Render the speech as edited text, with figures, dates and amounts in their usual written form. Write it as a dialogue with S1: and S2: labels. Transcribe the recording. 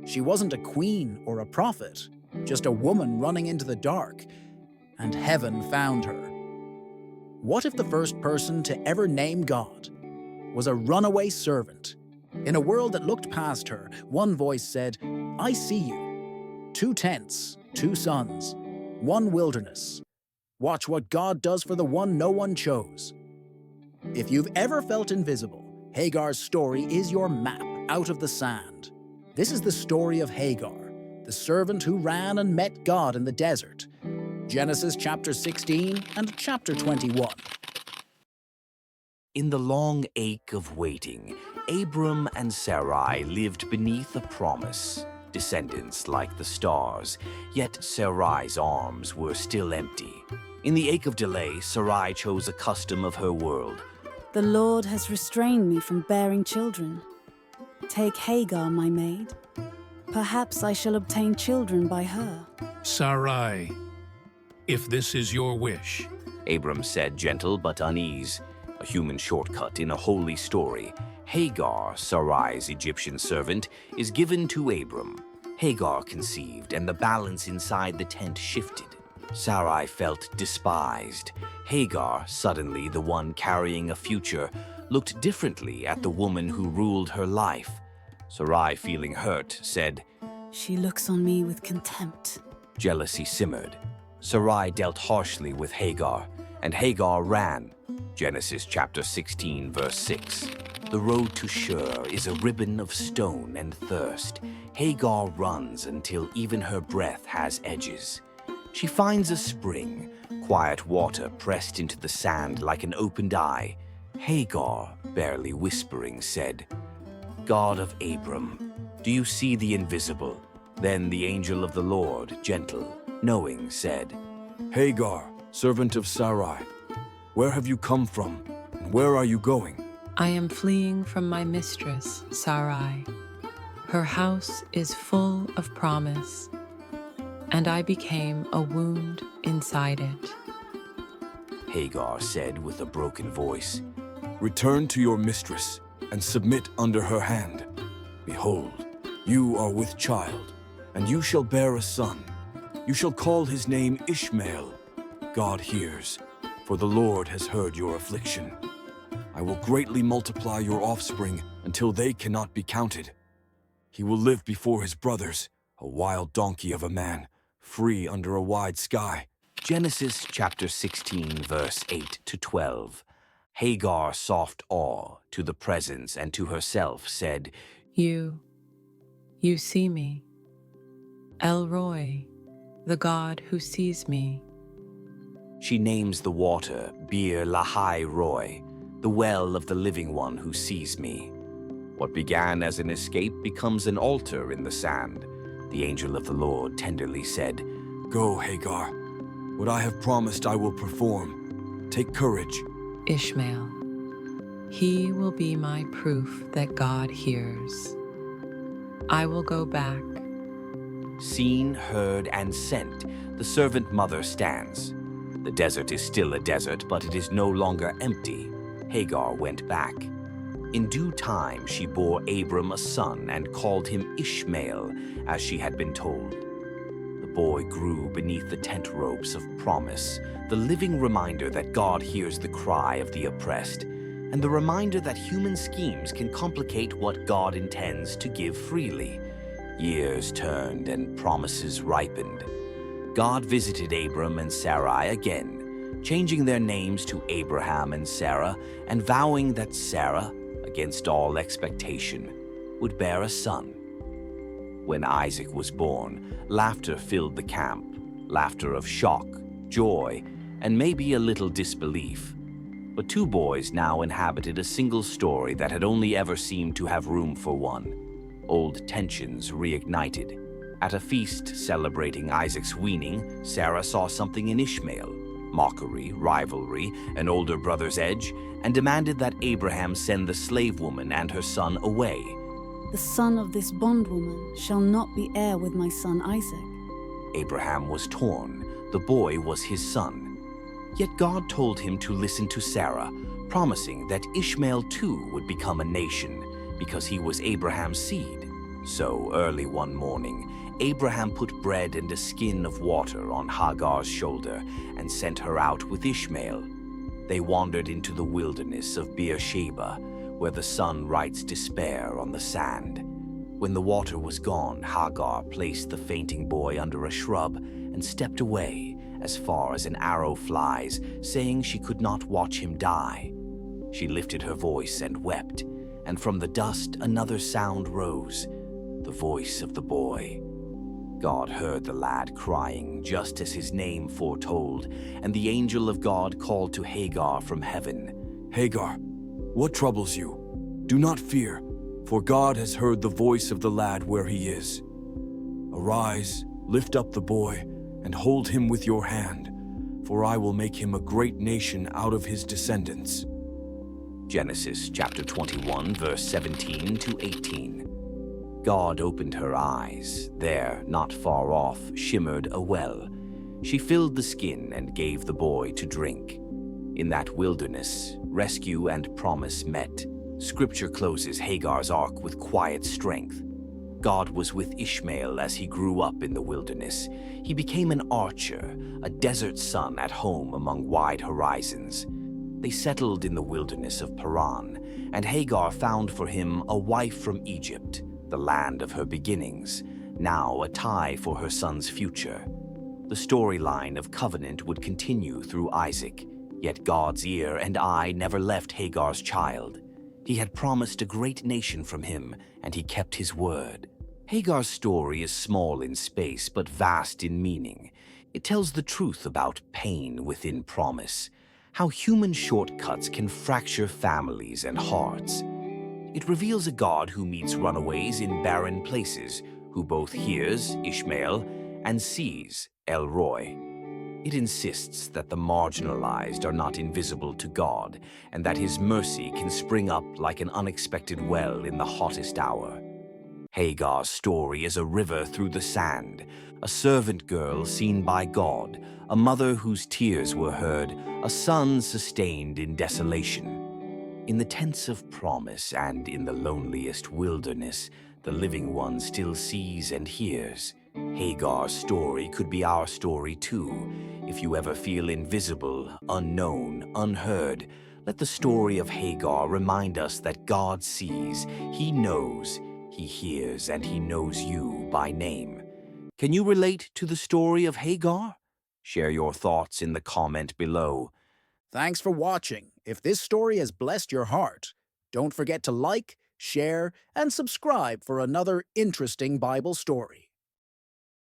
S1: She wasn't a queen or a prophet, just a woman running into the dark, and heaven found her. What if the first person to ever name God was a runaway servant? In a world that looked past her, one voice said, "I see you. 2 tents, 2 sons, 1 wilderness. Watch what God does for the one no one chose." If you've ever felt invisible, Hagar's story is your map out of the sand. This is the story of Hagar, the servant who ran and met God in the desert. Genesis chapter 16 and chapter 21.
S2: In the long ache of waiting, Abram and Sarai lived beneath a promise, descendants like the stars, yet Sarai's arms were still empty. In the ache of delay, Sarai chose a custom of her world.
S3: The Lord has restrained me from bearing children. Take Hagar, my maid. Perhaps I shall obtain children by her.
S4: Sarai, if this is your wish.
S2: Abram said, gentle but unease, a human shortcut in a holy story. Hagar, Sarai's Egyptian servant, is given to Abram. Hagar conceived, and the balance inside the tent shifted. Sarai felt despised. Hagar, suddenly the one carrying a future, looked differently at the woman who ruled her life. Sarai, feeling hurt, said,
S3: She looks on me with contempt.
S2: Jealousy simmered. Sarai dealt harshly with Hagar, and Hagar ran. Genesis chapter 16, verse 6. The road to Shur is a ribbon of stone and thirst. Hagar runs until even her breath has edges. She finds a spring, quiet water pressed into the sand like an opened eye. Hagar, barely whispering, said, God of Abram, do you see the invisible? Then the angel of the Lord, gentle, knowing, said,
S5: Hagar, servant of Sarai, where have you come from, and where are you going?
S6: I am fleeing from my mistress, Sarai. Her house is full of promise, and I became a wound inside it.
S2: Hagar said with a broken voice,
S5: Return to your mistress and submit under her hand. Behold, you are with child, and you shall bear a son. You shall call his name Ishmael. God hears, for the Lord has heard your affliction. I will greatly multiply your offspring until they cannot be counted. He will live before his brothers, a wild donkey of a man, free under a wide sky.
S2: Genesis chapter 16, verse 8 to 12. Hagar, soft awe to the presence and to herself, said,
S6: You see me. El-roi, the God who sees me.
S2: She names the water Beer-lahai-roi, the well of the living one who sees me. What began as an escape becomes an altar in the sand. The angel of the Lord tenderly said,
S5: Go, Hagar. What I have promised I will perform. Take courage.
S6: Ishmael, he will be my proof that God hears. I will go back.
S2: Seen, heard, and sent, the servant mother stands. The desert is still a desert, but it is no longer empty. Hagar went back. In due time she bore Abram a son and called him Ishmael, as she had been told. The boy grew beneath the tent ropes of promise, the living reminder that God hears the cry of the oppressed, and the reminder that human schemes can complicate what God intends to give freely. Years turned and promises ripened. God visited Abram and Sarai again, changing their names to Abraham and Sarah, and vowing that Sarah, against all expectation, would bear a son. When Isaac was born, laughter filled the camp, laughter of shock, joy, and maybe a little disbelief. But 2 boys now inhabited a single story that had only ever seemed to have room for one. Old tensions reignited. At a feast celebrating Isaac's weaning, Sarah saw something in Ishmael, mockery, rivalry, an older brother's edge, and demanded that Abraham send the slave woman and her son away.
S3: The son of this bondwoman shall not be heir with my son Isaac.
S2: Abraham was torn. The boy was his son. Yet God told him to listen to Sarah, promising that Ishmael too would become a nation, because he was Abraham's seed. So early one morning, Abraham put bread and a skin of water on Hagar's shoulder and sent her out with Ishmael. They wandered into the wilderness of Beersheba, where the sun writes despair on the sand. When the water was gone, Hagar placed the fainting boy under a shrub and stepped away as far as an arrow flies, saying she could not watch him die. She lifted her voice and wept, and from the dust another sound rose, the voice of the boy. God heard the lad crying just as his name foretold, and the angel of God called to Hagar from heaven.
S5: Hagar, what troubles you? Do not fear, for God has heard the voice of the lad where he is. Arise, lift up the boy, and hold him with your hand, for I will make him a great nation out of his descendants.
S2: Genesis chapter 21, verse 17 to 18. God opened her eyes. There, not far off, shimmered a well. She filled the skin and gave the boy to drink. In that wilderness, rescue and promise met. Scripture closes Hagar's arc with quiet strength. God was with Ishmael as he grew up in the wilderness. He became an archer, a desert son at home among wide horizons. They settled in the wilderness of Paran, and Hagar found for him a wife from Egypt, the land of her beginnings, now a tie for her son's future. The storyline of covenant would continue through Isaac, yet God's ear and eye never left Hagar's child. He had promised a great nation from him, and he kept his word. Hagar's story is small in space, but vast in meaning. It tells the truth about pain within promise, how human shortcuts can fracture families and hearts. It reveals a God who meets runaways in barren places, who both hears, Ishmael, and sees, El-roi. It insists that the marginalized are not invisible to God, and that his mercy can spring up like an unexpected well in the hottest hour. Hagar's story is a river through the sand, a servant girl seen by God, a mother whose tears were heard, a son sustained in desolation. In the tents of promise and in the loneliest wilderness, the living one still sees and hears. Hagar's story could be our story too. If you ever feel invisible, unknown, unheard, let the story of Hagar remind us that God sees, He knows, He hears, and He knows you by name. Can you relate to the story of Hagar? Share your thoughts in the comment below.
S1: Thanks for watching. If this story has blessed your heart, don't forget to like, share, and subscribe for another interesting Bible story.